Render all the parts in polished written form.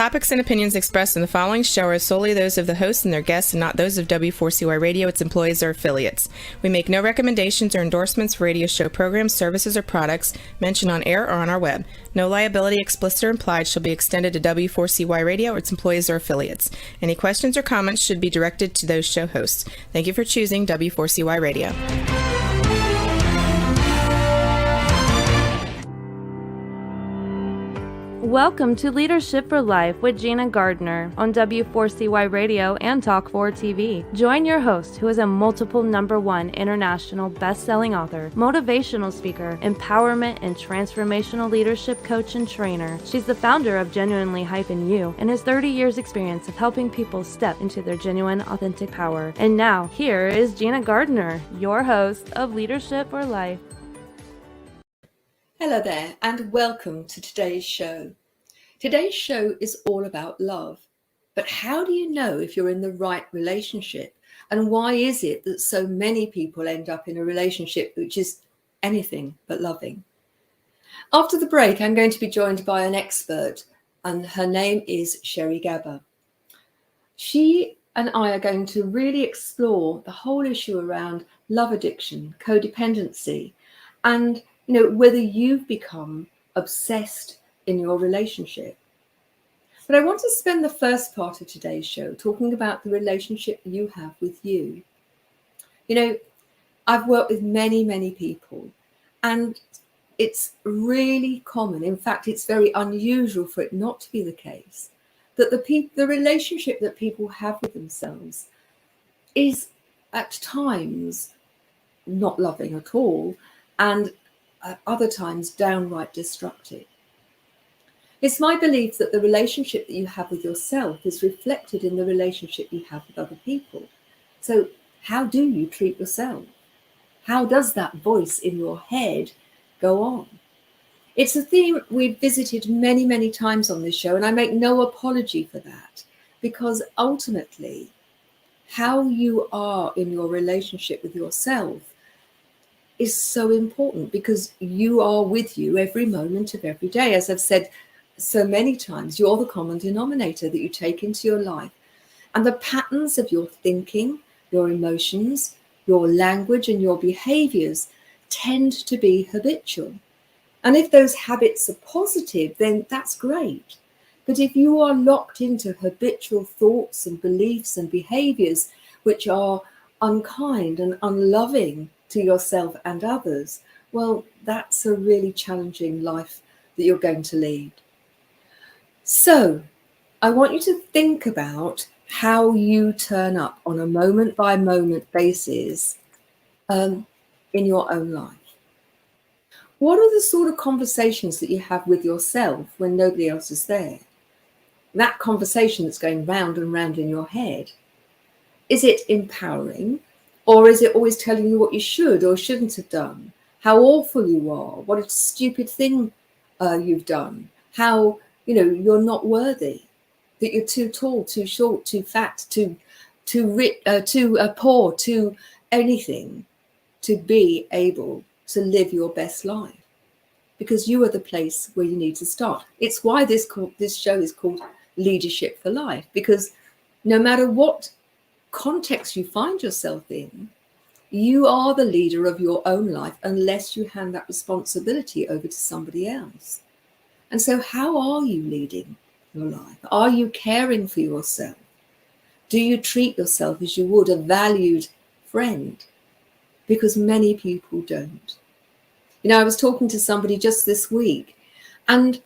topics and opinions expressed in the following show are solely those of the hosts and their guests and not those of W4CY Radio, its employees, or affiliates. We make no recommendations or endorsements for radio show programs, services, or products mentioned on air or on our web. No liability, explicit or implied, shall be extended to W4CY Radio or its employees or affiliates. Any questions or comments should be directed to those show hosts. Thank you for choosing W4CY Radio. Welcome to Leadership for Life with Gina Gardner on W4CY Radio and Talk4 TV. Join your host, who is a multiple #1 international best-selling author, motivational speaker, empowerment and transformational leadership coach and trainer. She's the founder of Genuinely Hyphen You and has 30 years experience of helping people step into their genuine, authentic power. And now, here is Gina Gardner, your host of Leadership for Life. Hello there, and welcome to today's show. Today's show is all about love. But how do you know if you're in the right relationship? And why is it that so many people end up in a relationship which is anything but loving? After the break, I'm going to be joined by an expert, and her name is Sherry Gaba. She and I are going to really explore the whole issue around love addiction, codependency, and whether you've become obsessed in your relationship. But I want to spend the first part of today's show talking about the relationship you have with you. I've worked with many people, and it's really common. In fact, it's very unusual for it not to be the case that the relationship that people have with themselves is at times not loving at all, and at other times downright destructive. It's my belief that the relationship that you have with yourself is reflected in the relationship you have with other people. So how do you treat yourself? How does that voice in your head go on? It's a theme we've visited many times on this show, and I make no apology for that, because ultimately how you are in your relationship with yourself is so important, because you are with you every moment of every day. As I've said so many times, you're the common denominator that you take into your life. And the patterns of your thinking, your emotions, your language, and your behaviors tend to be habitual. And if those habits are positive, then that's great. But if you are locked into habitual thoughts and beliefs and behaviors which are unkind and unloving to yourself and others, well, that's a really challenging life that you're going to lead. So I want you to think about how you turn up on a moment by moment basis in your own life. What are the sort of conversations that you have with yourself when nobody else is there? That conversation that's going round and round in your head, is it empowering? Or is it always telling you what you should or shouldn't have done? How awful you are? What a stupid thing you've done? How, you're not worthy, that you're too tall, too short, too fat, too rich, too poor, too anything to be able to live your best life. Because you are the place where you need to start. It's why this show is called Leadership for Life, because no matter what context you find yourself in, you are the leader of your own life unless you hand that responsibility over to somebody else. And so how are you leading your life? Are you caring for yourself? Do you treat yourself as you would a valued friend? Because many people don't. I was talking to somebody just this week, and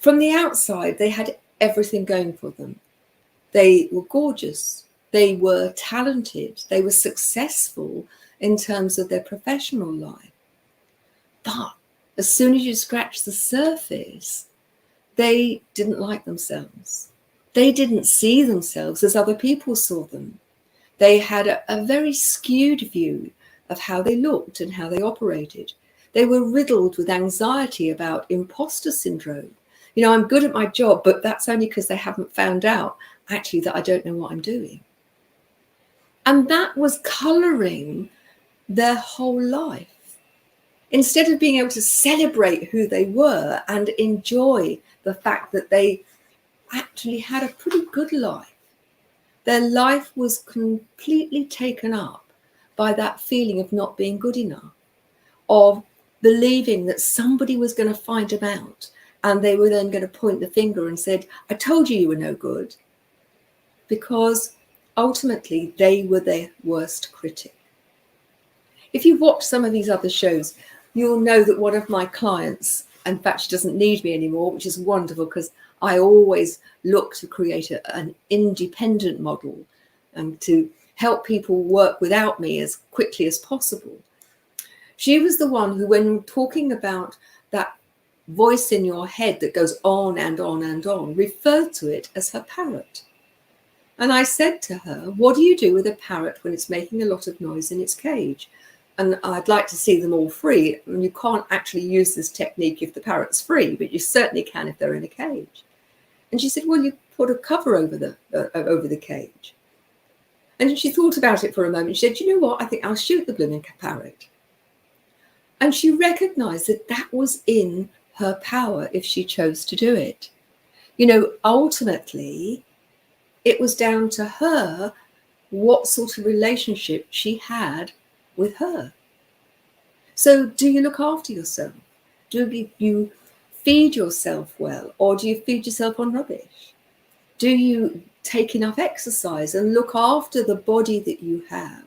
from the outside, they had everything going for them. They were gorgeous. They were talented. They were successful in terms of their professional life. But as soon as you scratch the surface, they didn't like themselves. They didn't see themselves as other people saw them. They had a very skewed view of how they looked and how they operated. They were riddled with anxiety about imposter syndrome. I'm good at my job, but that's only because they haven't found out actually that I don't know what I'm doing. And that was coloring their whole life. Instead of being able to celebrate who they were and enjoy the fact that they actually had a pretty good life. Their life was completely taken up by that feeling of not being good enough, of believing that somebody was going to find them out, and they were then going to point the finger and said, I told you you were no good, because ultimately they were their worst critic. If you've watched some of these other shows, you'll know that one of my clients, in fact, she doesn't need me anymore, which is wonderful, because I always look to create an independent model and to help people work without me as quickly as possible. She was the one who, when talking about that voice in your head that goes on and on and on, referred to it as her parrot. And I said to her, what do you do with a parrot when it's making a lot of noise in its cage? And I'd like to see them all free. And you can't actually use this technique if the parrot's free, but you certainly can if they're in a cage. And she said, well, you put a cover over the cage. And she thought about it for a moment. She said, you know what? I think I'll shoot the blooming parrot. And she recognized that that was in her power if she chose to do it. You know, ultimately, it was down to her what sort of relationship she had with her. So do you look after yourself? Do you feed yourself well, or do you feed yourself on rubbish? Do you take enough exercise and look after the body that you have?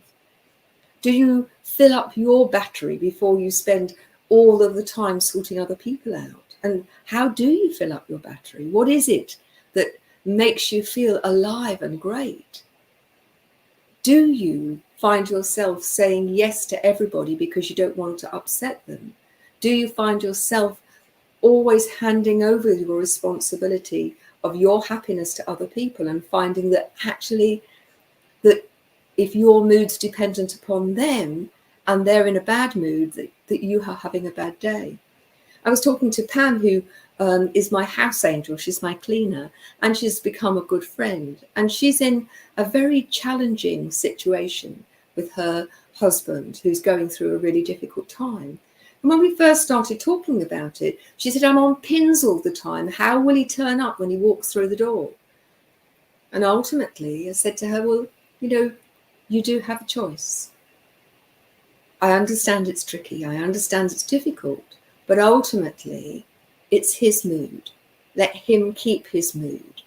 Do you fill up your battery before you spend all of the time sorting other people out? And how do you fill up your battery? What is it that makes you feel alive and great? Do you find yourself saying yes to everybody because you don't want to upset them? Do you find yourself always handing over your responsibility of your happiness to other people and finding that actually that if your mood's dependent upon them and they're in a bad mood, that you are having a bad day? I was talking to Pam, who is my house angel. She's my cleaner, and she's become a good friend. And she's in a very challenging situation with her husband, who's going through a really difficult time. And when we first started talking about it, she said, I'm on pins all the time. How will he turn up when he walks through the door? And ultimately, I said to her, well, you know, you do have a choice. I understand it's tricky. I understand it's difficult. But ultimately, it's his mood. Let him keep his mood.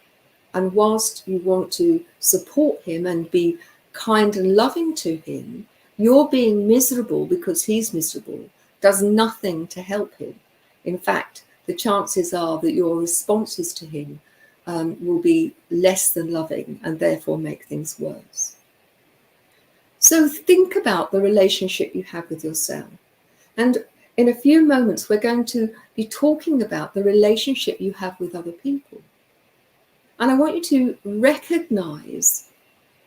And whilst you want to support him and be kind and loving to him, your being miserable because he's miserable does nothing to help him. In fact, the chances are that your responses to him will be less than loving and therefore make things worse. So think about the relationship you have with yourself. And in a few moments, we're going to be talking about the relationship you have with other people. And I want you to recognize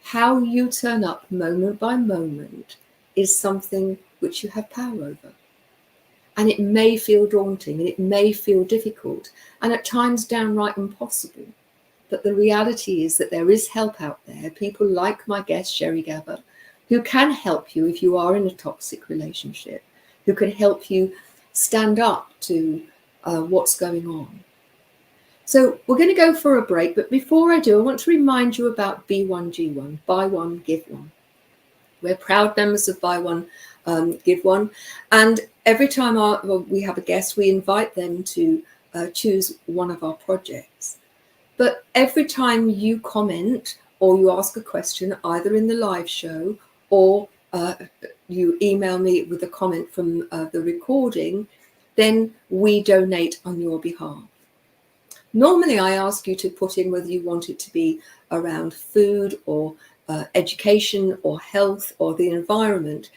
how you turn up moment by moment is something which you have power over. And it may feel daunting and it may feel difficult and at times downright impossible. But the reality is that there is help out there. People like my guest, Sherry Gaba, who can help you if you are in a toxic relationship, who can help you stand up to what's going on. So we're going to go for a break. But before I do, I want to remind you about B1G1, Buy One, Give One. We're proud members of Buy One, Give One. And every time we have a guest, we invite them to choose one of our projects. But every time you comment or you ask a question, either in the live show or you email me with a comment from the recording, then we donate on your behalf. Normally, I ask you to put in whether you want it to be around food or education or health or the environment.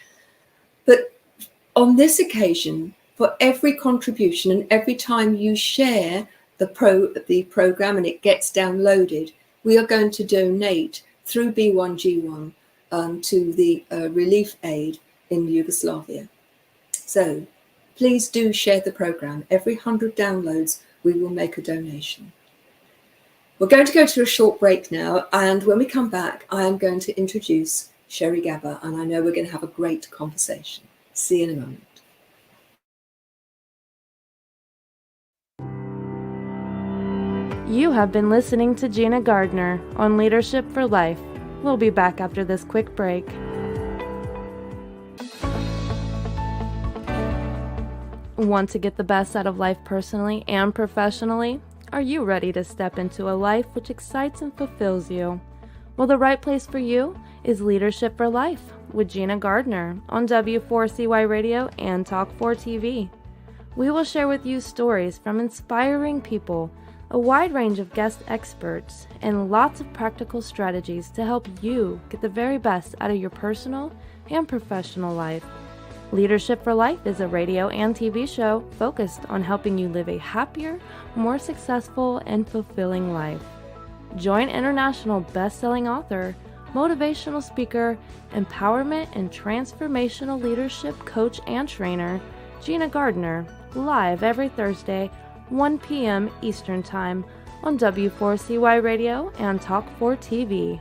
But on this occasion, for every contribution and every time you share the program and it gets downloaded, we are going to donate through B1G1 to the relief aid in Yugoslavia. So please do share the program. Every 100 downloads, we will make a donation. We're going to go to a short break now, and when we come back, I am going to introduce Sherry Gaba, and I know we're going to have a great conversation. See you in a moment. You have been listening to Gina Gardner on Leadership for Life. We'll be back after this quick break. Want to get the best out of life personally and professionally? Are you ready to step into a life which excites and fulfills you? Well, the right place for you is Leadership for Life with Gina Gardner on W4CY Radio and Talk4 TV. We will share with you stories from inspiring people, a wide range of guest experts, and lots of practical strategies to help you get the very best out of your personal and professional life. Leadership for Life is a radio and TV show focused on helping you live a happier, more successful, and fulfilling life. Join international best-selling author, motivational speaker, empowerment and transformational leadership coach and trainer, Gina Gardner, live every Thursday, 1 p.m. Eastern Time on W4CY Radio and Talk4 TV.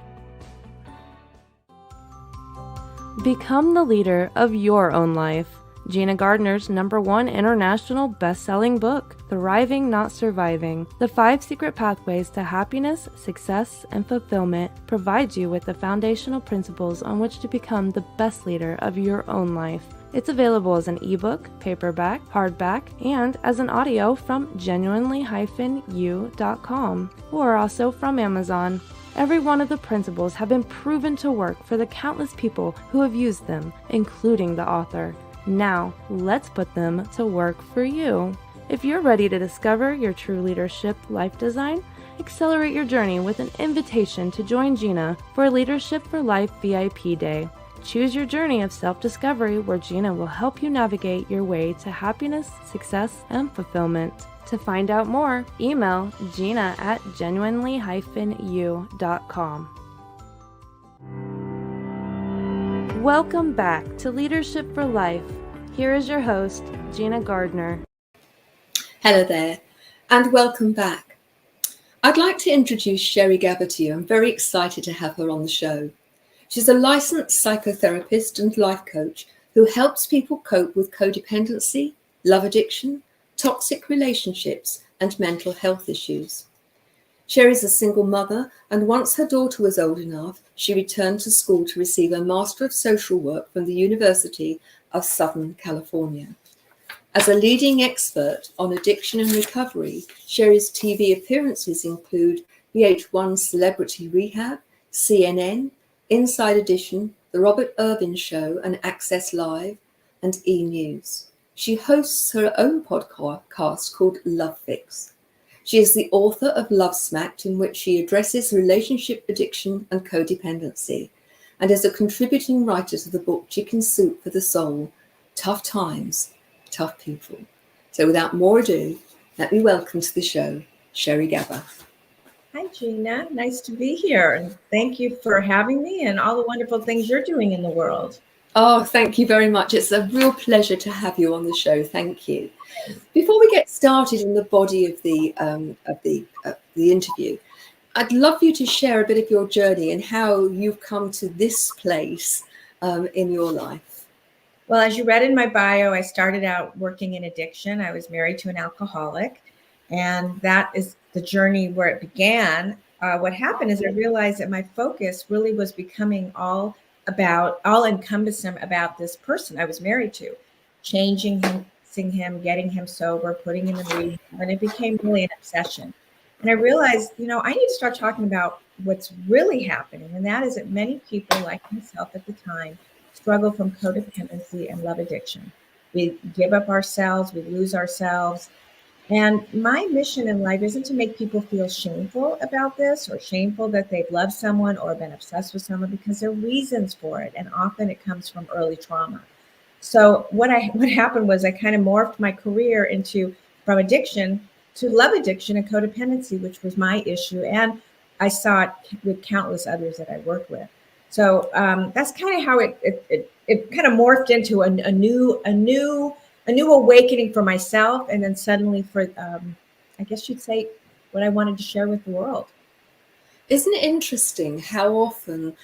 Become the leader of your own life. Gina Gardner's #1 international best-selling book, Thriving Not Surviving, The 5 Secret Pathways to Happiness, Success, and Fulfillment, provides you with the foundational principles on which to become the best leader of your own life. It's available as an ebook, paperback, hardback, and as an audio from genuinely-u.com, or also from Amazon. Every one of the principles have been proven to work for the countless people who have used them, including the author. Now, let's put them to work for you. If you're ready to discover your true leadership life design, accelerate your journey with an invitation to join Gina for a Leadership for Life VIP Day. Choose your journey of self-discovery where Gina will help you navigate your way to happiness, success, and fulfillment. To find out more, email Gina at genuinely-u.com. Welcome back to Leadership for Life. Here is your host, Gina Gardner. Hello there, and welcome back. I'd like to introduce Sherry Gaba to you. I'm very excited to have her on the show. She's a licensed psychotherapist and life coach who helps people cope with codependency, love addiction, toxic relationships, and mental health issues. Sherry's a single mother, and once her daughter was old enough, she returned to school to receive a Master of Social Work from the University of Southern California. As a leading expert on addiction and recovery, Sherry's TV appearances include VH1 Celebrity Rehab, CNN, Inside Edition, The Robert Irvin Show, and Access Live, and E! News. She hosts her own podcast called Love Fix. She is the author of Love Smacked, in which she addresses relationship addiction and codependency, and is a contributing writer to the book Chicken Soup for the Soul, Tough Times, Tough People. So without more ado, let me welcome to the show, Sherry Gaba. Hi, Gina. Nice to be here. And thank you for having me and all the wonderful things you're doing in the world. Oh, thank you very much. It's a real pleasure to have you on the show. Thank you. Before we get started in the body of the interview, I'd love you to share a bit of your journey and how you've come to this place in your life. Well, as you read in my bio, I started out working in addiction. I was married to an alcoholic, and that is the journey where it began. What happened is I realized that my focus really was becoming all encompassing about this person I was married to, changing him, fixing him, getting him sober, putting him in rehab, and it became really an obsession. And I realized, I need to start talking about what's really happening, and that is that many people, like myself at the time, struggle from codependency and love addiction. We give up ourselves, we lose ourselves. And my mission in life isn't to make people feel shameful about this or shameful that they've loved someone or been obsessed with someone, because there are reasons for it. And often it comes from early trauma. So what happened was I kind of morphed my career from addiction to love addiction and codependency, which was my issue. And I saw it with countless others that I worked with. So that's kind of how it kind of morphed into a new awakening for myself, and then suddenly for, I guess you'd say, what I wanted to share with the world. Isn't it interesting how often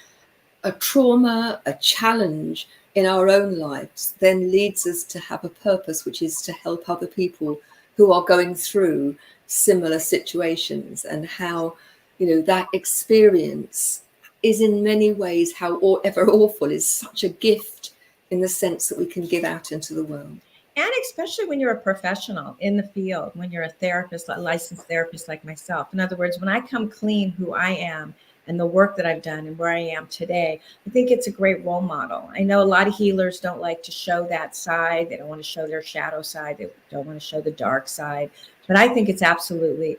a trauma, a challenge in our own lives then leads us to have a purpose, which is to help other people who are going through similar situations, and how, that experience is in many ways, however awful, is such a gift in the sense that we can give out into the world. And especially when you're a professional in the field, when you're a therapist, a licensed therapist like myself. In other words, when I come clean who I am and the work that I've done and where I am today, I think it's a great role model. I know a lot of healers don't like to show that side. They don't want to show their shadow side. They don't want to show the dark side. But I think it's absolutely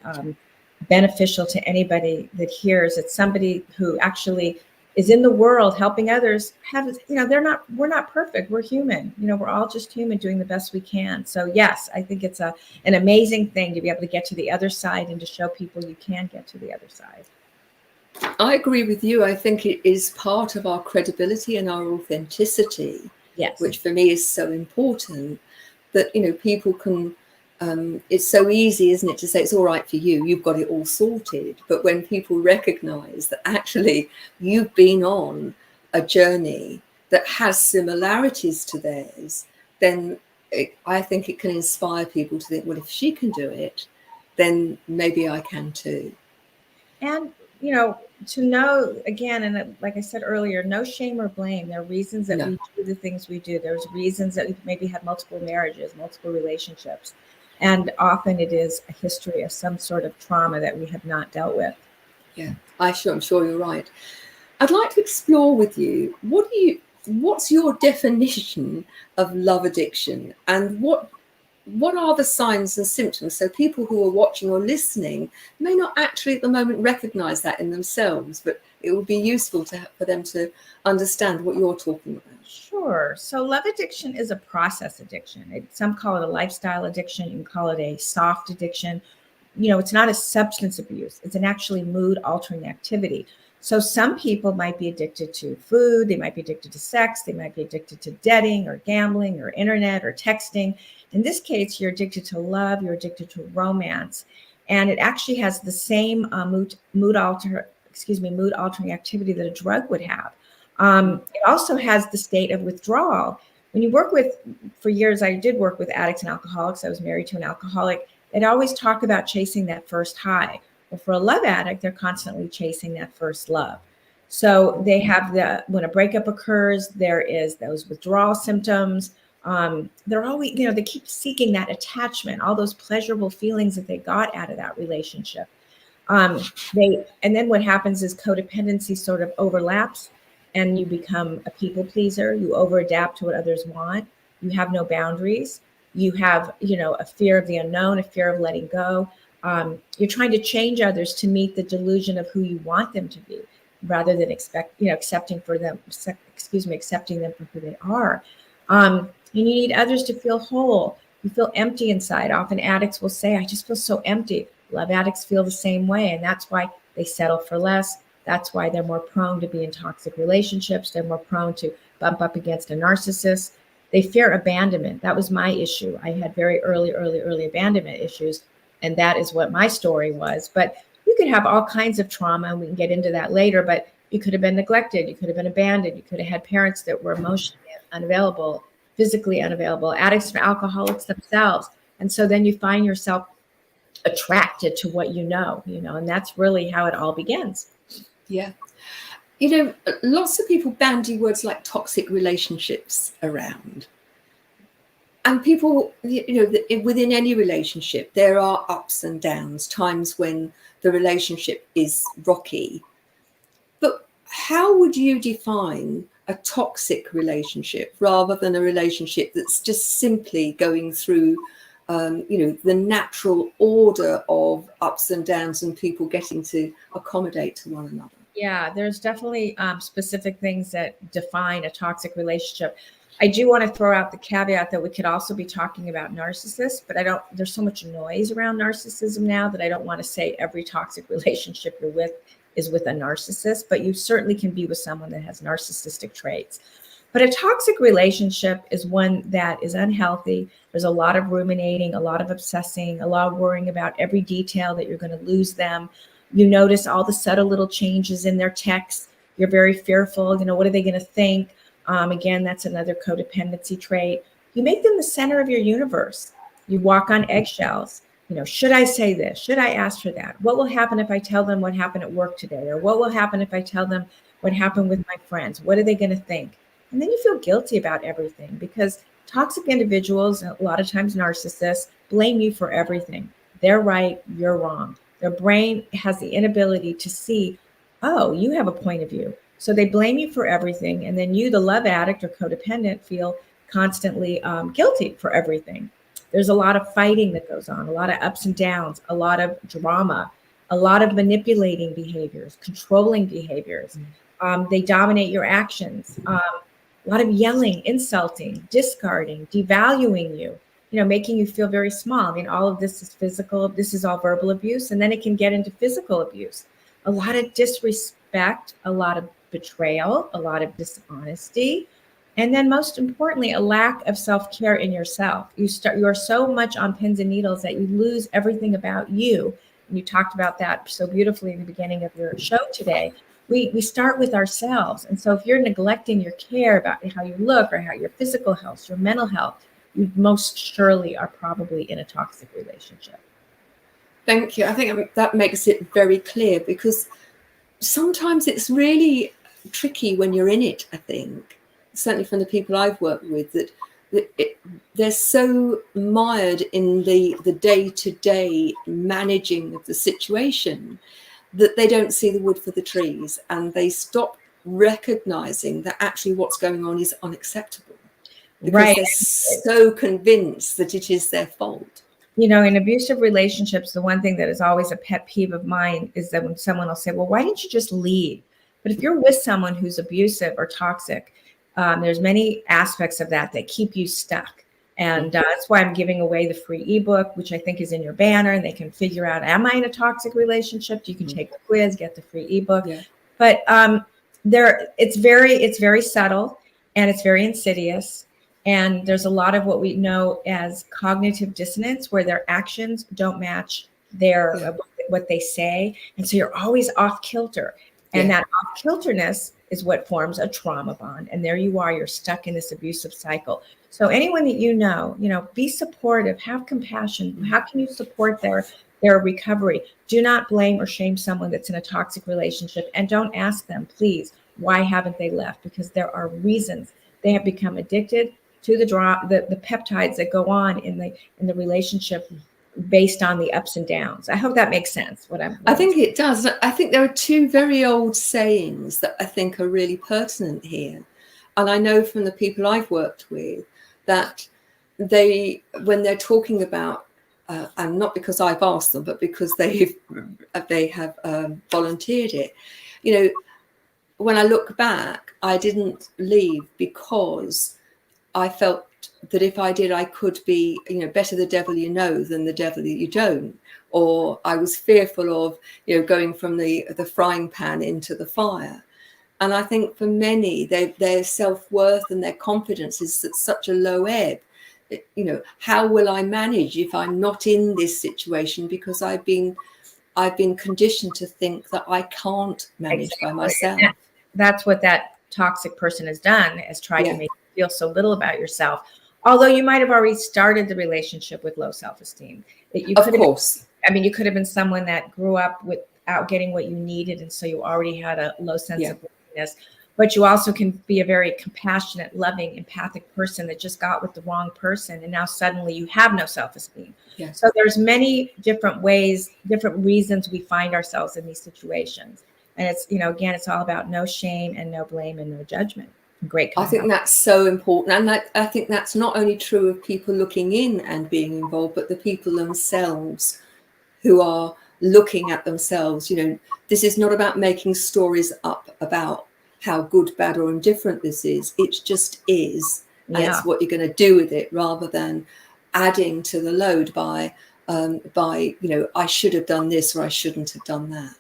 beneficial to anybody that hears. It's somebody who actually is in the world helping others have, we're not perfect. We're human. We're all just human doing the best we can. So yes, I think it's an amazing thing to be able to get to the other side and to show people you can get to the other side. I agree with you. I think it is part of our credibility and our authenticity, Yes, which for me is so important, that, people can, it's so easy, isn't it, to say it's all right for you, you've got it all sorted. But when people recognize that actually you've been on a journey that has similarities to theirs, then I think it can inspire people to think, well, if she can do it, then maybe I can too. And to know, again, and like I said earlier, no shame or blame. There are reasons that we do the things we do. There's reasons that we maybe have multiple marriages, multiple relationships. And often it is a history of some sort of trauma that we have not dealt with. Yeah, I'm sure you're right. I'd like to explore with you, what's your definition of love addiction, and what are the signs and symptoms, so people who are watching or listening may not actually at the moment recognize that in themselves, but it would be useful for them to understand what you're talking about. Sure. So love addiction is a process addiction. Some call it a lifestyle addiction. You can call it a soft addiction. It's not a substance abuse. It's an actually mood altering activity. So some people might be addicted to food. They might be addicted to sex. They might be addicted to dating or gambling or internet or texting. In this case, you're addicted to love. You're addicted to romance. And it actually has the same mood altering activity that a drug would have. It also has the state of withdrawal. When you for years, I did work with addicts and alcoholics. I was married to an alcoholic. They'd always talk about chasing that first high. Well, for a love addict, they're constantly chasing that first love. So they have when a breakup occurs, there is those withdrawal symptoms. They're always, they keep seeking that attachment, all those pleasurable feelings that they got out of that relationship. And then what happens is codependency sort of overlaps, and you become a people pleaser. You over adapt to what others want. You have no boundaries. You have, a fear of the unknown, a fear of letting go. You're trying to change others to meet the delusion of who you want them to be, rather than accepting them for who they are. And you need others to feel whole. You feel empty inside. Often addicts will say, I just feel so empty. Love addicts feel the same way. And that's why they settle for less. That's why they're more prone to be in toxic relationships. They're more prone to bump up against a narcissist. They fear abandonment. That was my issue. I had very early abandonment issues. And that is what my story was. But you could have all kinds of trauma, and we can get into that later, but you could have been neglected. You could have been abandoned. You could have had parents that were emotionally unavailable, physically unavailable, addicts and alcoholics themselves. And so then you find yourself attracted to what and that's really how it all begins. Yeah. Lots of people bandy words like toxic relationships around. And people, within any relationship, there are ups and downs, times when the relationship is rocky. But how would you define a toxic relationship rather than a relationship that's just simply going through, the natural order of ups and downs and people getting to accommodate to one another? Yeah, there's definitely specific things that define a toxic relationship. I do want to throw out the caveat that we could also be talking about narcissists, but there's so much noise around narcissism now that I don't want to say every toxic relationship you're with is with a narcissist, but you certainly can be with someone that has narcissistic traits. But a toxic relationship is one that is unhealthy. There's a lot of ruminating, a lot of obsessing, a lot of worrying about every detail that you're going to lose them. You notice all the subtle little changes in their texts. You're very fearful. What are they going to think? Again, that's another codependency trait. You make them the center of your universe. You walk on eggshells. Should I say this? Should I ask for that? What will happen if I tell them what happened at work today? Or what will happen if I tell them what happened with my friends? What are they going to think? And then you feel guilty about everything, because toxic individuals, a lot of times narcissists, blame you for everything. They're right, you're wrong. Their brain has the inability to see, oh, you have a point of view. So they blame you for everything. And then you, the love addict or codependent, feel constantly guilty for everything. There's a lot of fighting that goes on, a lot of ups and downs, a lot of drama, a lot of manipulating behaviors, controlling behaviors. They dominate your actions. A lot of yelling, insulting, discarding, devaluing you, making you feel very small. I mean, all of this is physical. This is all verbal abuse. And then it can get into physical abuse. A lot of disrespect, a lot of betrayal, a lot of dishonesty. And then most importantly, a lack of self-care in yourself. You are so much on pins and needles that you lose everything about you. And you talked about that so beautifully in the beginning of your show today. We start with ourselves. And so if you're neglecting your care about how you look or how your physical health, your mental health, you most surely are probably in a toxic relationship. Thank you. I think that makes it very clear, because sometimes it's really tricky when you're in it, I think. Certainly from the people I've worked with, that they're so mired in the day-to-day managing of the situation that they don't see the wood for the trees, and they stop recognizing that actually what's going on is unacceptable, because right. They're so convinced that it is their fault. In abusive relationships, the one thing that is always a pet peeve of mine is that when someone will say, well, why didn't you just leave? But if you're with someone who's abusive or toxic, there's many aspects of that keep you stuck. And that's why I'm giving away the free ebook, which I think is in your banner, and they can figure out, am I in a toxic relationship? You can take the quiz, get the free ebook. Yeah. But it's very subtle, and it's very insidious. And there's a lot of what we know as cognitive dissonance, where their actions don't match what they say. And so you're always off kilter. And that off kilterness is what forms a trauma bond. And there you are, you're stuck in this abusive cycle. So anyone that be supportive, have compassion. How can you support their recovery? Do not blame or shame someone that's in a toxic relationship, and don't ask them, please, why haven't they left? Because there are reasons. They have become addicted to the peptides that go on in the relationship based on the ups and downs. I hope that makes sense. I think it does. I think there are two very old sayings that I think are really pertinent here. And I know from the people I've worked with that when they're talking about, and not because I've asked them, but because they have volunteered it, when I look back, I didn't leave because I felt that if I did, I could be, better the devil you know than the devil that you don't. Or I was fearful of, going from the frying pan into the fire. And I think for many, their self-worth and their confidence is at such a low ebb. How will I manage if I'm not in this situation? Because I've been conditioned to think that I can't manage by myself. That's what that toxic person has done, is tried to make you feel so little about yourself. Although you might have already started the relationship with low self-esteem. Of course. You could have been someone that grew up without getting what you needed, and so you already had a low sense of worthiness. But you also can be a very compassionate, loving, empathic person that just got with the wrong person, and now suddenly you have no self-esteem. Yeah. So there's many different ways, different reasons we find ourselves in these situations. And it's, again, it's all about no shame and no blame and no judgment. Great. I think that's so important. And I think that's not only true of people looking in and being involved, but the people themselves who are looking at themselves. This is not about making stories up about how good, bad, or indifferent this is. It just is. And it's what you're going to do with it, rather than adding to the load by I should have done this or I shouldn't have done that.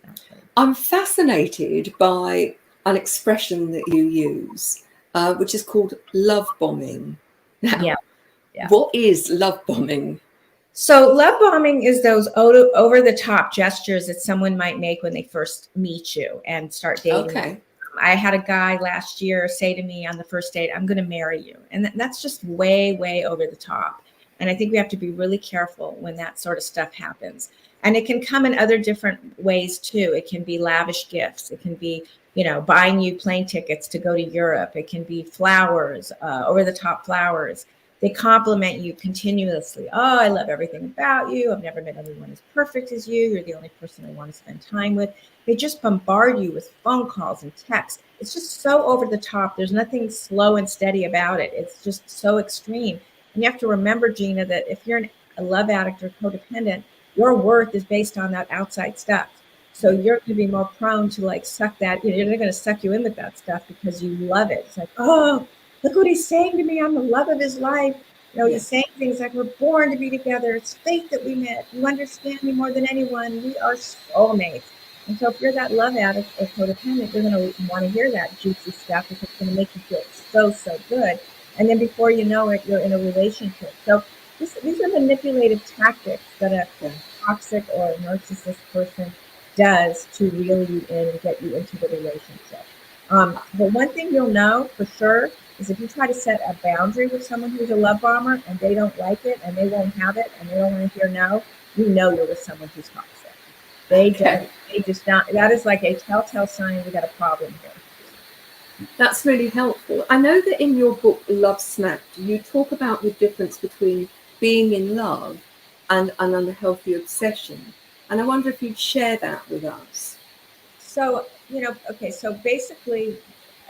Exactly. I'm fascinated by an expression that you use, which is called love bombing. Now, what is love bombing? So love bombing is those over the top gestures that someone might make when they first meet you and start dating. Okay. I had a guy last year say to me on the first date, I'm going to marry you. And that's just way, way over the top. And I think we have to be really careful when that sort of stuff happens. And it can come in other different ways too. It can be lavish gifts. It can be, buying you plane tickets to go to Europe. It can be flowers, over the top flowers. They compliment you continuously. Oh, I love everything about you. I've never met anyone as perfect as you. You're the only person I want to spend time with. They just bombard you with phone calls and texts. It's just so over the top. There's nothing slow and steady about it. It's just so extreme. And you have to remember, Gina, that if you're a love addict or codependent, your worth is based on that outside stuff. So you're going to be more prone to like suck that, they're going to suck you in with that stuff because you love it. It's like, oh, look what he's saying to me. I'm the love of his life. He's saying things like, we're born to be together. It's fate that we met. You understand me more than anyone. We are soulmates. And so if you're that love addict or codependent, you're going to want to hear that juicy stuff because it's going to make you feel so, so good. And then before you know it, you're in a relationship. So these are manipulative tactics that a toxic or narcissist person does to reel you in and get you into the relationship. But one thing you'll know for sure is if you try to set a boundary with someone who's a love bomber and they don't like it and they won't have it and they don't want to hear no, you know you're with someone who's toxic. They just not. That is like a telltale sign we got a problem here. That's really helpful. I know that in your book, Love Snapped, you talk about the difference between being in love and an unhealthy obsession. And I wonder if you'd share that with us. So, so basically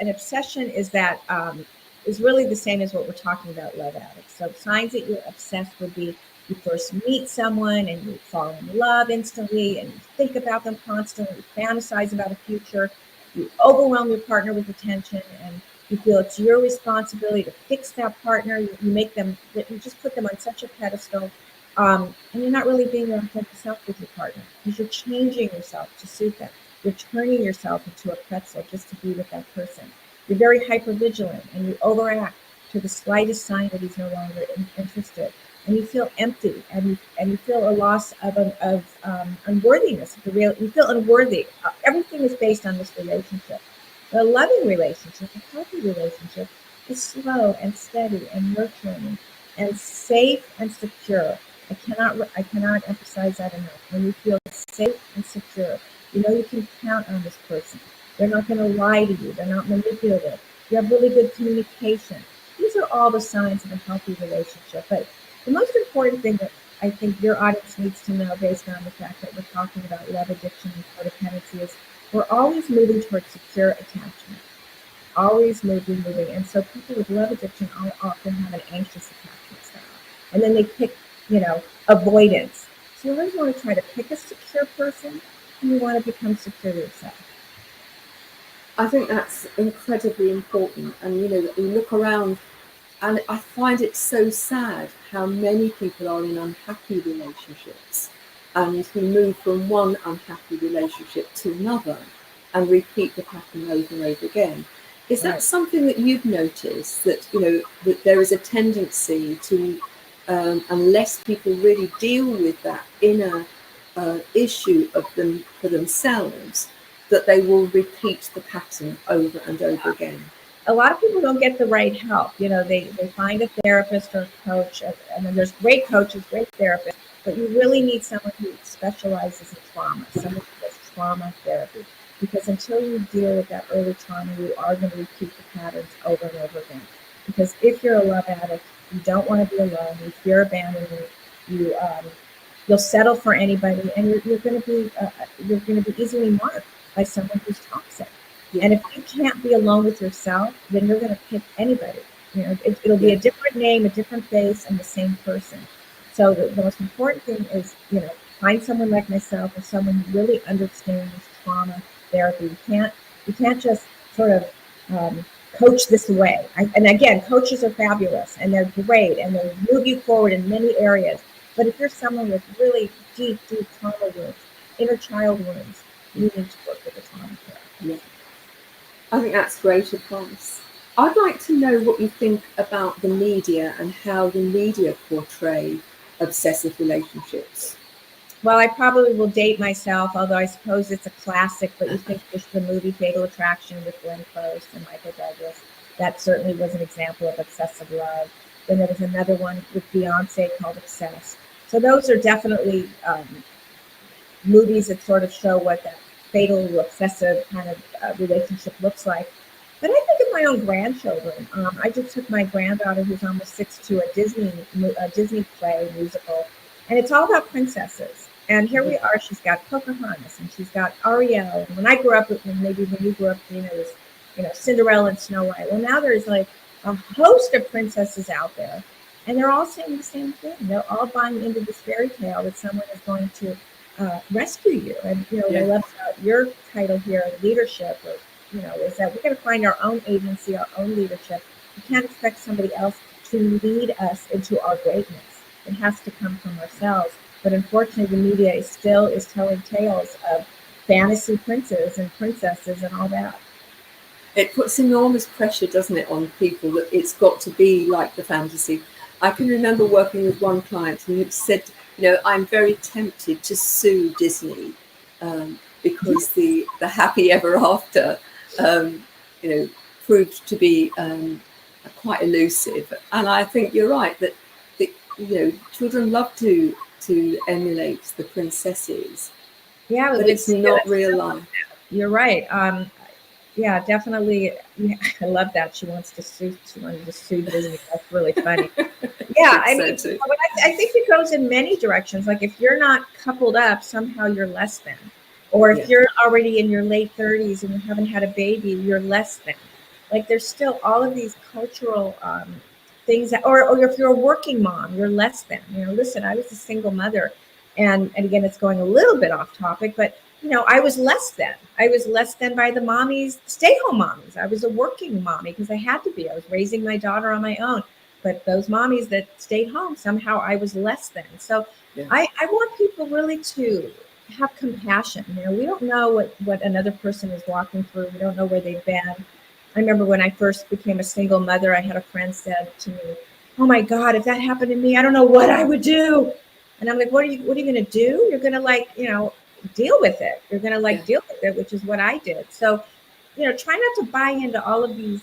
an obsession is that is really the same as what we're talking about love addicts. So signs that you're obsessed would be you first meet someone and you fall in love instantly and you think about them constantly, you fantasize about a future, you overwhelm your partner with attention and you feel it's your responsibility to fix that partner. You just put them on such a pedestal. And you're not really being your authentic self with your partner because you're changing yourself to suit them. You're turning yourself into a pretzel just to be with that person. You're very hypervigilant and you overact to the slightest sign that he's no longer interested. And you feel empty and you feel a loss of unworthiness. You feel unworthy. Everything is based on this relationship. A loving relationship, a healthy relationship, is slow and steady and nurturing and safe and secure. I cannot emphasize that enough. When you feel safe and secure, you know you can count on this person. They're not going to lie to you. They're not manipulative. You have really good communication. These are all the signs of a healthy relationship. But the most important thing that I think your audience needs to know based on the fact that we're talking about love addiction and codependency is we're always moving towards secure attachment. Always moving. And so people with love addiction often have an anxious attachment style. And then they pick, avoidance. So you always want to try to pick a secure person and you want to become secure yourself. I think that's incredibly important. And, you look around and I find it so sad how many people are in unhappy relationships and who move from one unhappy relationship to another and repeat the pattern over and over again. Is that something that you've noticed, that, that there is a tendency to, unless people really deal with that inner issue of them for themselves, that they will repeat the pattern over and over again? A lot of people don't get the right help. They find a therapist or a coach, and then there's great coaches, great therapists, but you really need someone who specializes in trauma, someone who does trauma therapy. Because until you deal with that early trauma, you are going to repeat the patterns over and over again. Because if you're a love addict, you don't want to be alone, you fear abandonment, you'll settle for anybody, and you're going to be easily marked by someone who's toxic. Yeah. And if you can't be alone with yourself, then you're going to pick anybody. It'll be a different name, a different face, and the same person. So the most important thing is, find someone like myself or someone who really understands trauma therapy. You can't just sort of coach this away. And again, coaches are fabulous and they're great and they move you forward in many areas. But if you're someone with really deep trauma wounds, inner child wounds, you need to work with a trauma therapist. Yeah. I think that's great advice. I'd like to know what you think about the media and how the media portray obsessive relationships. Well, I probably will date myself, although I suppose it's a classic, but you think there's the movie Fatal Attraction with Glenn Close and Michael Douglas. That certainly was an example of obsessive love. Then there was another one with Beyonce called Obsessed. So those are definitely movies that sort of show what that fatal obsessive kind of relationship looks like. But I think of my own grandchildren. I just took my granddaughter, who's almost 6, to a Disney play musical, and it's all about princesses. And here we are. She's got Pocahontas, and she's got Ariel. And when I grew up, and maybe when you grew up, it was, Cinderella and Snow White. Well, now there's like a host of princesses out there, and they're all saying the same thing. They're all buying into this fairy tale that someone is going to rescue you. And what I love about your title here, leadership, or is that we're going to find our own agency, our own leadership. We can't expect somebody else to lead us into our greatness. It has to come from ourselves. But unfortunately, the media is telling tales of fantasy princes and princesses and all that. It puts enormous pressure, doesn't it, on people that it's got to be like the fantasy. I can remember working with one client who said, I'm very tempted to sue Disney because the happy ever after, proved to be quite elusive. And I think you're right that children love to emulate the princesses. Yeah, but it's not real life. You're right. Yeah, definitely. Yeah, I love that. She wanted to sue Disney. That's really funny. Yeah, I mean, I think it goes in many directions. Like if you're not coupled up, somehow you're less than. Or if you're already in your late 30s and you haven't had a baby, you're less than. Like there's still all of these cultural things that, or if you're a working mom, you're less than. Listen, I was a single mother, and again, it's going a little bit off topic, but I was less than. I was less than by the mommies, stay-home mommies. I was a working mommy because I had to be. I was raising my daughter on my own. But those mommies that stayed home, somehow I was less than. So I want people really to have compassion. We don't know what another person is walking through. We don't know where they've been. I remember when I first became a single mother, I had a friend said to me, "Oh my God, if that happened to me, I don't know what I would do." And I'm like, what are you going to do? You're going to deal with it. You're going to deal with it, which is what I did. So, try not to buy into all of these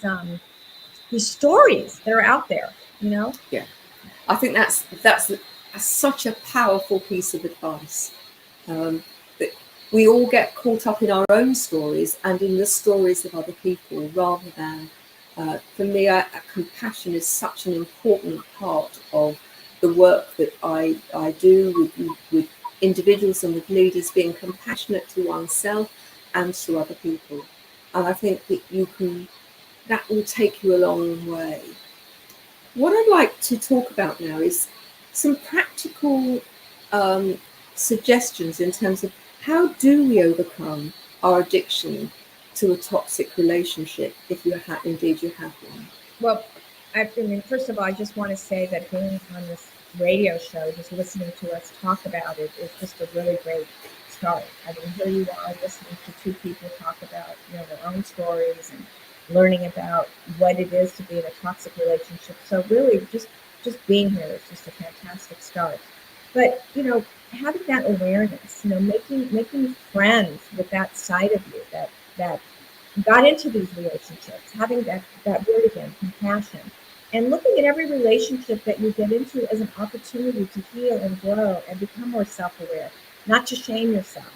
stories that are out there, Yeah, I think that's such a powerful piece of advice. That we all get caught up in our own stories and in the stories of other people rather than, for me, compassion is such an important part of the work that I do with individuals and with leaders, being compassionate to oneself and to other people. And I think that will take you a long way. What I'd like to talk about now is some practical suggestions in terms of how do we overcome our addiction to a toxic relationship if indeed you have one. Well, I mean, first of all, I just want to say that being on this radio show, just listening to us talk about it is just a really great start. I mean, here you are listening to two people talk about their own stories and learning about what it is to be in a toxic relationship. So really just being here is just a fantastic start. But having that awareness, making friends with that side of you that got into these relationships, having that word again, compassion, and looking at every relationship that you get into as an opportunity to heal and grow and become more self-aware, not to shame yourself.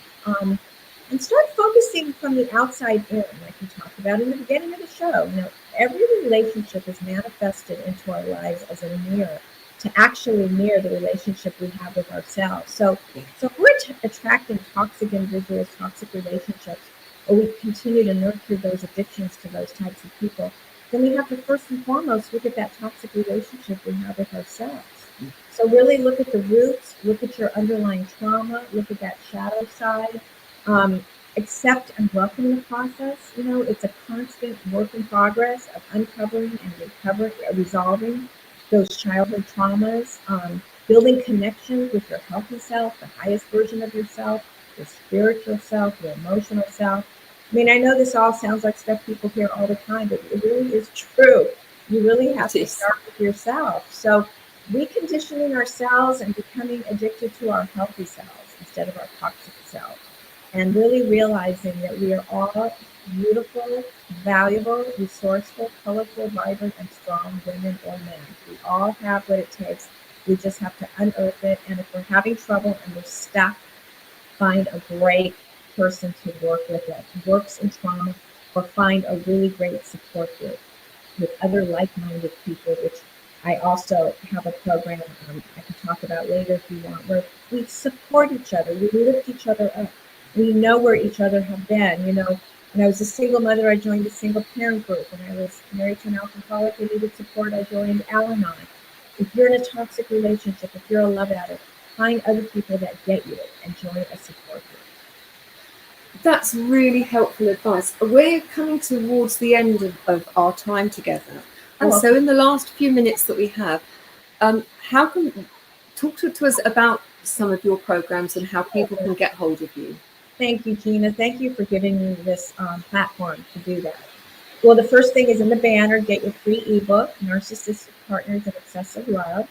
And start focusing from the outside in, like we talked about in the beginning of the show. Every relationship is manifested into our lives as a mirror to actually mirror the relationship we have with ourselves. So if we're attracting toxic individuals, toxic relationships, or we continue to nurture those addictions to those types of people, then we have to first and foremost look at that toxic relationship we have with ourselves. So really look at the roots, look at your underlying trauma, look at that shadow side. Accept and welcome the process. It's a constant work in progress of uncovering and resolving those childhood traumas, building connections with your healthy self, the highest version of yourself, your spiritual self, your emotional self. I mean, I know this all sounds like stuff people hear all the time, but it really is true. You really have to start with yourself. So reconditioning ourselves and becoming addicted to our healthy selves instead of our toxic self. And really realizing that we are all beautiful, valuable, resourceful, colorful, vibrant, and strong women or men. We all have what it takes. We just have to unearth it. And if we're having trouble and we're stuck, find a great person to work with that works in trauma, or find a really great support group with other like-minded people, which I also have a program I can talk about later if you want, where we support each other, we lift each other up. We know where each other have been. When I was a single mother, I joined a single parent group. When I was married to an alcoholic and needed support, I joined Al-Anon. If you're in a toxic relationship, if you're a love addict, find other people that get you and join a support group. That's really helpful advice. We're coming towards the end of our time together. And so in the last few minutes that we have, how can talk to us about some of your programs and how people can get hold of you? Thank you, Gina. Thank you for giving me this platform to do that. Well, the first thing is in the banner, get your free ebook, Narcissistic Partners of Excessive Love,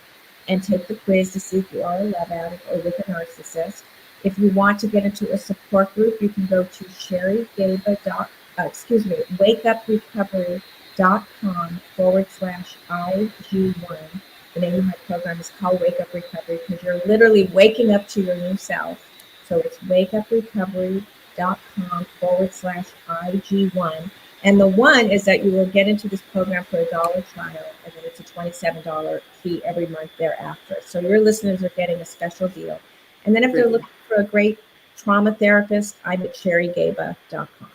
and take the quiz to see if you are a love addict or with a narcissist. If you want to get into a support group, you can go to wakeuprecovery.com/IG1. The name of my program is called Wake Up Recovery because you're literally waking up to your new self. So it's wakeuprecovery.com/IG1. And the one is that you will get into this program for $1 trial, and then it's a $27 fee every month thereafter. So your listeners are getting a special deal. And then if they're looking for a great trauma therapist, I'm at sherrygaba.com.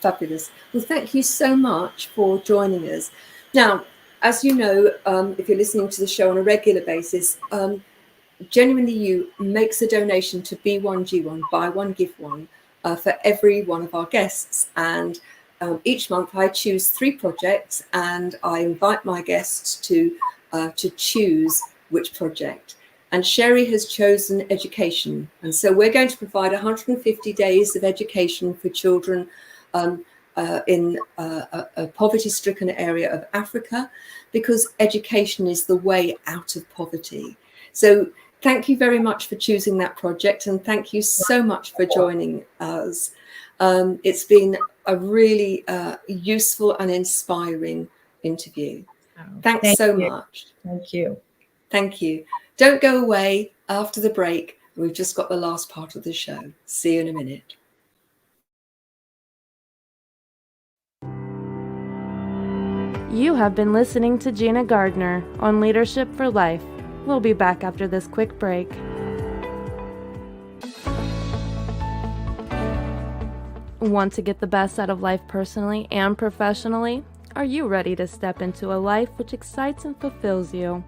Fabulous. Well, thank you so much for joining us. Now, as you know, if you're listening to the show on a regular basis, Genuinely You makes a donation to B1G1, Buy One, Give One, for every one of our guests. And each month I choose 3 projects and I invite my guests to choose which project. And Sherry has chosen education. And so we're going to provide 150 days of education for children in a poverty-stricken area of Africa, because education is the way out of poverty. So thank you very much for choosing that project, and thank you so much for joining us. It's been a really useful and inspiring interview. Thanks so much. Thank you. Thank you. Don't go away after the break. We've just got the last part of the show. See you in a minute. You have been listening to Gina Gardner on Leadership for Life. We'll be back after this quick break. Want to get the best out of life personally and professionally? Are you ready to step into a life which excites and fulfills you?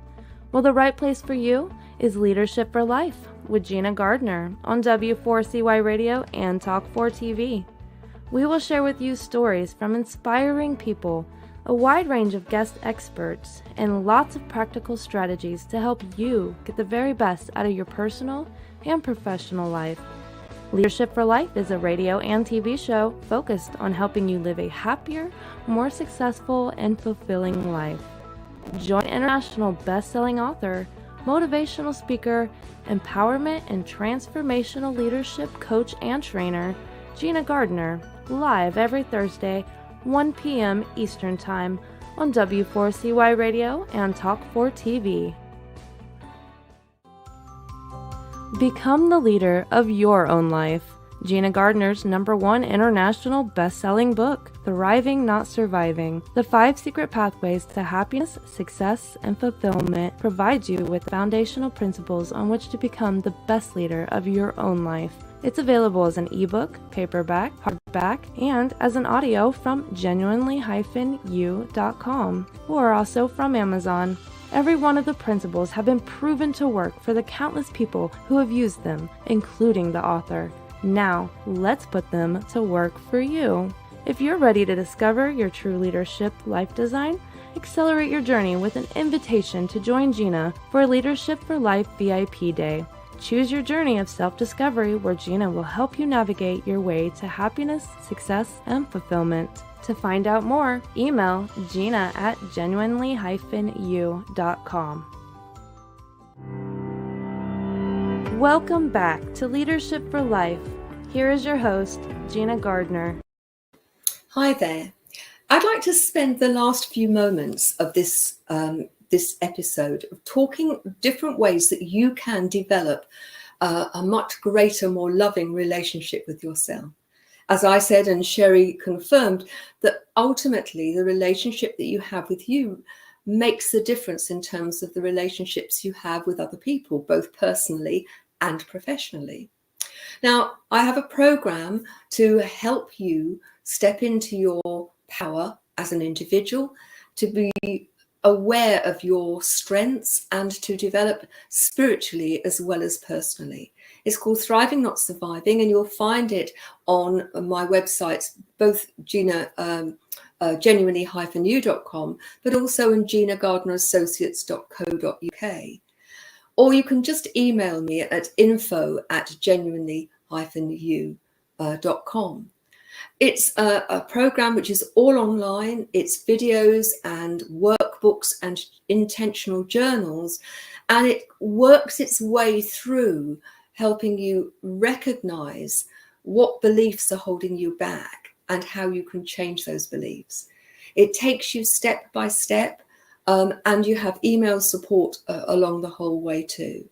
Well, the right place for you is Leadership for Life with Gina Gardner on W4CY Radio and Talk4 TV. We will share with you stories from inspiring people, a wide range of guest experts, and lots of practical strategies to help you get the very best out of your personal and professional life. Leadership for Life is a radio and TV show focused on helping you live a happier, more successful, and fulfilling life. Join international best-selling author, motivational speaker, empowerment and transformational leadership coach and trainer, Gina Gardner, live every Thursday, 1 p.m. Eastern Time on W4CY Radio and Talk4 TV. Become the leader of your own life. Gina Gardner's #1 international best-selling book, Thriving Not Surviving, The 5 Secret Pathways to Happiness, Success, and Fulfillment, provides you with foundational principles on which to become the best leader of your own life. It's available as an ebook, paperback, hardback, and as an audio from genuinely-u.com, or also from Amazon. Every one of the principles have been proven to work for the countless people who have used them, including the author. Now, let's put them to work for you. If you're ready to discover your true leadership life design, accelerate your journey with an invitation to join Gina for a Leadership for Life VIP Day. Choose your journey of self-discovery where Gina will help you navigate your way to happiness, success, and fulfillment. To find out more, email Gina at genuinely-u.com. Welcome back to Leadership for Life. Here is your host, Gina Gardner. Hi there. I'd like to spend the last few moments of this episode of talking different ways that you can develop a much greater, more loving relationship with yourself. As I said, and Sherry confirmed, that ultimately the relationship that you have with you makes a difference in terms of the relationships you have with other people, both personally and professionally. Now, I have a program to help you step into your power as an individual, to be aware of your strengths and to develop spiritually as well as personally. It's called Thriving Not Surviving, and you'll find it on my websites, both genuinely-you.com, but also in ginagardnerassociates.co.uk. Or you can just email me at info@genuinely-you.com. It's a program which is all online. It's videos and workbooks and intentional journals, and it works its way through helping you recognize what beliefs are holding you back and how you can change those beliefs. It takes you step by step, and you have email support along the whole way too.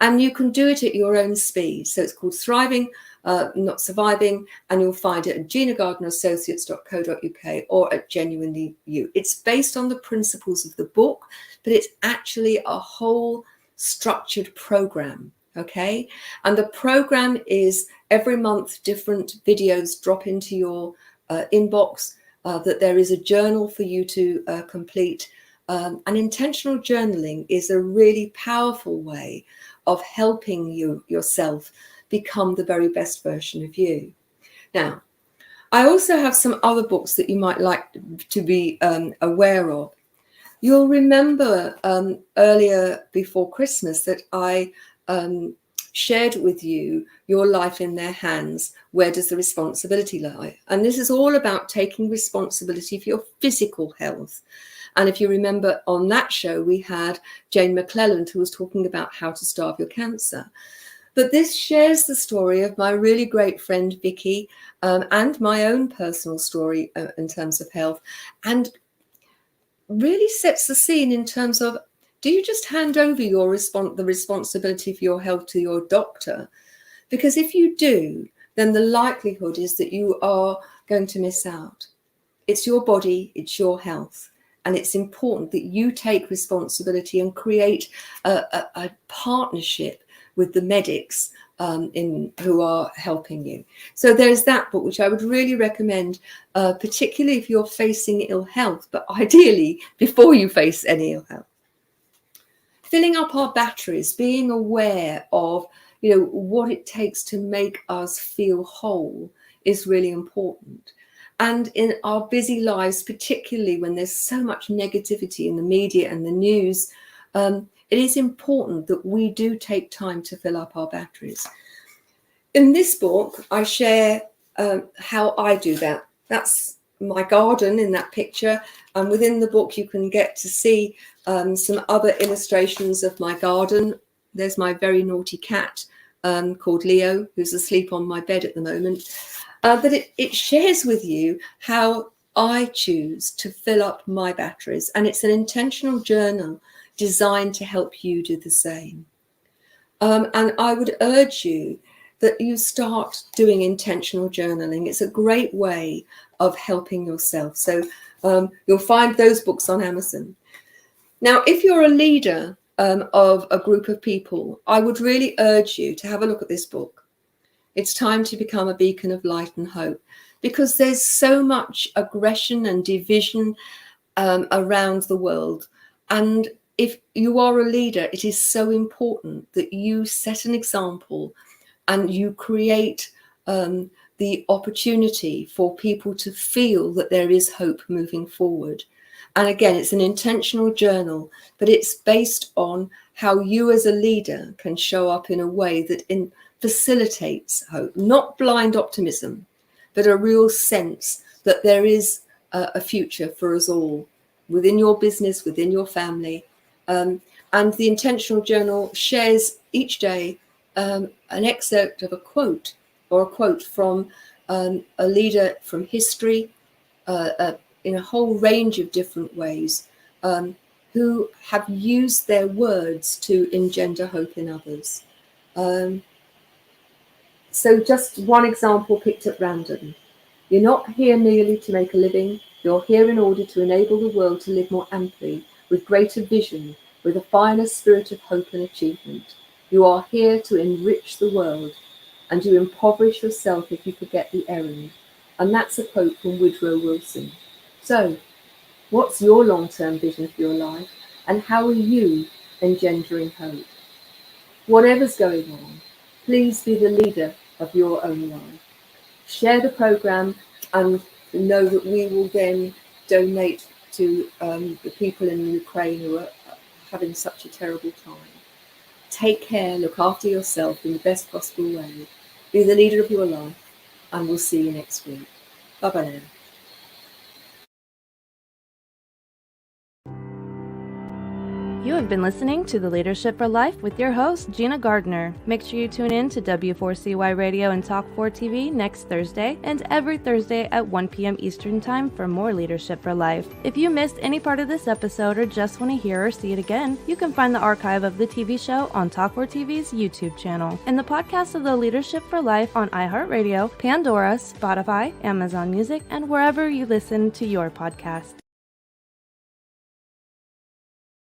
And you can do it at your own speed. So it's called Thriving Not Surviving, and you'll find it at ginagardnerassociates.co.uk or at Genuinely You. It's based on the principles of the book, but it's actually a whole structured program. Okay, and the program is every month different videos drop into your inbox, that there is a journal for you to complete. And intentional journaling is a really powerful way of helping yourself become the very best version of you. Now, I also have some other books that you might like to be aware of. You'll remember earlier before Christmas that I shared with you Your Life in Their Hands, Where Does the Responsibility Lie? And this is all about taking responsibility for your physical health. And if you remember on that show, we had Jane McClelland, who was talking about how to starve your cancer. But this shares the story of my really great friend, Vicky, and my own personal story in terms of health, and really sets the scene in terms of, do you just hand over the responsibility for your health to your doctor? Because if you do, then the likelihood is that you are going to miss out. It's your body, it's your health. And it's important that you take responsibility and create a partnership with the medics who are helping you. So there's that book, which I would really recommend, particularly if you're facing ill health, but ideally before you face any ill health. Filling up our batteries, being aware of what it takes to make us feel whole is really important. And in our busy lives, particularly when there's so much negativity in the media and the news, it is important that we do take time to fill up our batteries. In this book, I share how I do that. That's my garden in that picture. And within the book, you can get to see some other illustrations of my garden. There's my very naughty cat called Leo, who's asleep on my bed at the moment. But it shares with you how I choose to fill up my batteries. And it's an intentional journal designed to help you do the same. And I would urge you that you start doing intentional journaling. It's a great way of helping yourself. So you'll find those books on Amazon. Now, if you're a leader of a group of people, I would really urge you to have a look at this book. It's time to become a beacon of light and hope, because there's so much aggression and division around the world. And if you are a leader, it is so important that you set an example and you create the opportunity for people to feel that there is hope moving forward. And again, it's an intentional journal, but it's based on how you as a leader can show up in a way that facilitates hope, not blind optimism, but a real sense that there is a future for us all within your business, within your family. And the intentional journal shares each day an excerpt of a quote from a leader from history, in a whole range of different ways, who have used their words to engender hope in others. So just one example picked at random. You're not here merely to make a living. You're here in order to enable the world to live more amply, with greater vision, with a finer spirit of hope and achievement. You are here to enrich the world, and you impoverish yourself if you forget the errand. And that's a quote from Woodrow Wilson. So, what's your long-term vision for your life, and how are you engendering hope? Whatever's going on, please be the leader of your own life. Share the program and know that we will then donate to the people in Ukraine who are having such a terrible time. Take care, look after yourself in the best possible way. Be the leader of your life, and we'll see you next week. Bye-bye now. You have been listening to The Leadership for Life with your host, Gina Gardner. Make sure you tune in to W4CY Radio and Talk 4 TV next Thursday and every Thursday at 1 p.m. Eastern Time for more Leadership for Life. If you missed any part of this episode or just want to hear or see it again, you can find the archive of the TV show on Talk 4 TV's YouTube channel and the podcast of The Leadership for Life on iHeartRadio, Pandora, Spotify, Amazon Music, and wherever you listen to your podcast.